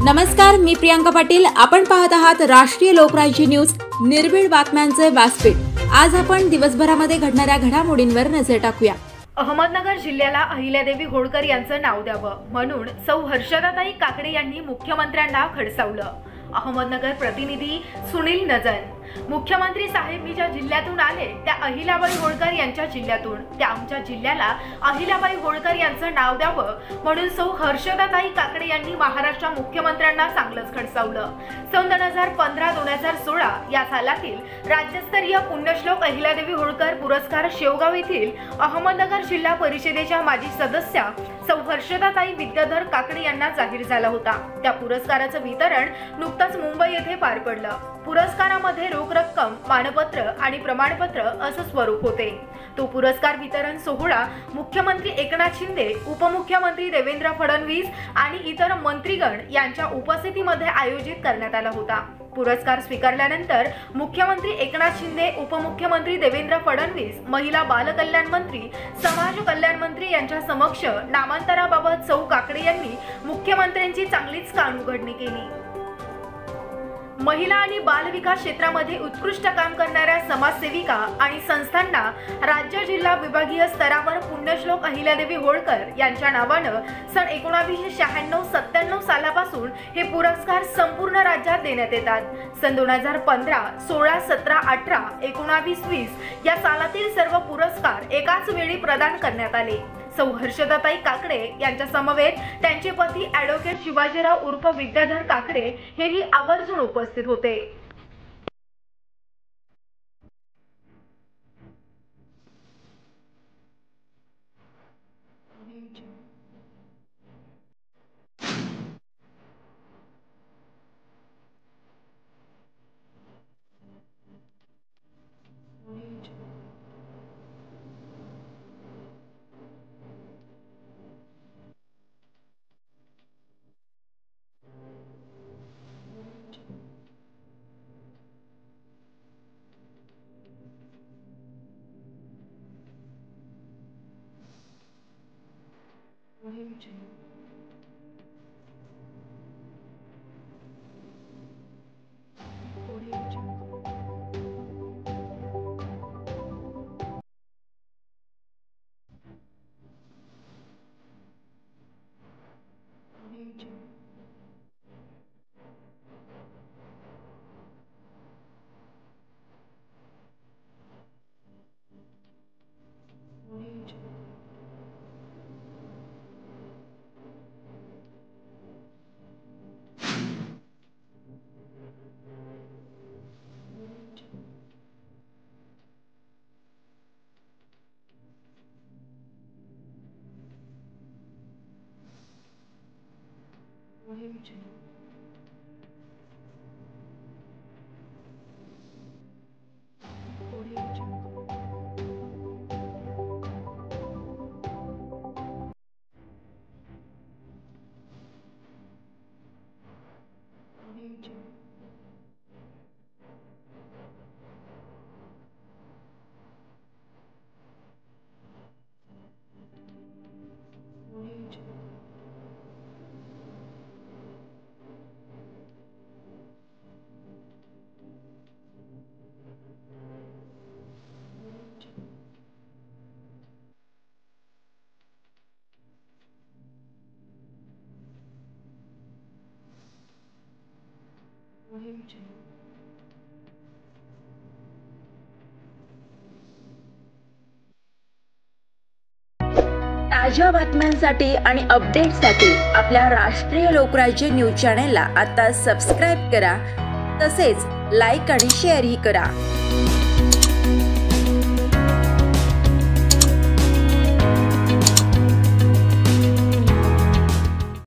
नमस्कार, मी प्रियांका पाटील। आपण पाहत आहात राष्ट्रीय लोकराज्य न्यूज, निर्भीड बातम्यांचे व्यासपीठ। आज आपण दिवसभरामध्ये घडणाऱ्या घडामोडींवर नजर टाकूया। अहमदनगर जिल्ह्याला अहिल्यादेवी होळकर यांचं नाव द्यावं म्हणून सौ हर्षदाताई काकडे यांनी मुख्यमंत्र्यांना खडसावलं। अहमदनगर प्रतिनिधी सुनील नजन। मुख्यमंत्री साहेब मी ज्या जिल्ह्यातून आले त्या अहिल्याबाई होळकर यांच्या जिल्ह्यातून, त्या आमच्या जिल्ह्याला अहिल्याबाई होळकर यांचं नाव द्यावं म्हणून सौ हर्षदाताई काकडे यांनी महाराष्ट्र मुख्यमंत्र्यांना चांगलंच खडसावलं। सन 2015-2016 या सालातील राज्यस्तरीय पुण्यश्लोक अहिल्यादेवी होळकर पुरस्कार शेवगाव येथील अहमदनगर जिल्हा परिषदेच्या माजी सदस्या सौ हर्षदाताई विद्याधर काकडे यांना जाहीर झाला होता। त्या पुरस्काराचं वितरण नुकताच मुंबई येथे पार पडलं। पुरस्कारामध्ये रोख रक्कम, मानपत्र आणि प्रमाणपत्र असं स्वरूप होते। तो पुरस्कार वितरण सोहळा मुख्यमंत्री एकनाथ शिंदे, उपमुख्यमंत्री देवेंद्र फडणवीस आणि इतर मंत्रीगण यांच्या उपस्थितीमध्ये आयोजित करण्यात आला होता। पुरस्कार स्वीकारल्यानंतर मुख्यमंत्री एकनाथ शिंदे, उपमुख्यमंत्री देवेंद्र फडणवीस, महिला बाल कल्याण मंत्री, समाज कल्याण मंत्री यांच्या समक्ष नामांतराबाबत सौ काकडे यांनी मुख्यमंत्र्यांची चांगलीच कानउघडणी केली। महिला आणि बाल विकास क्षेत्रामध्ये उत्कृष्ट काम करणाऱ्या समाजसेविका आणि संस्थांना राज्य, जिल्हा, विभागीय स्तरावर पुण्यश्लोक अहिल्यादेवी होळकर यांच्या नावानं सन 1996-97 सालापासून हे पुरस्कार संपूर्ण राज्यात देण्यात येतात। सन 2015, 16, 17, 18, 19, 20 या सालातील सर्व पुरस्कार एकाच वेळी प्रदान करण्यात आले। सौ हर्षदाताई काकडे यांच्या समवेत त्यांचे पती ॲडव्होकेट शिवाजीराव उर्फ विद्याधर काकडे हेही आवर्जून उपस्थित होते। ताज्या बातम्यांसाठी आणि अपडेट्ससाठी आपल्या राष्ट्रीय लोकराज्य न्यूज चॅनेलला आता सबस्क्राइब करा, तसेच लाईक आणि शेअरही करा।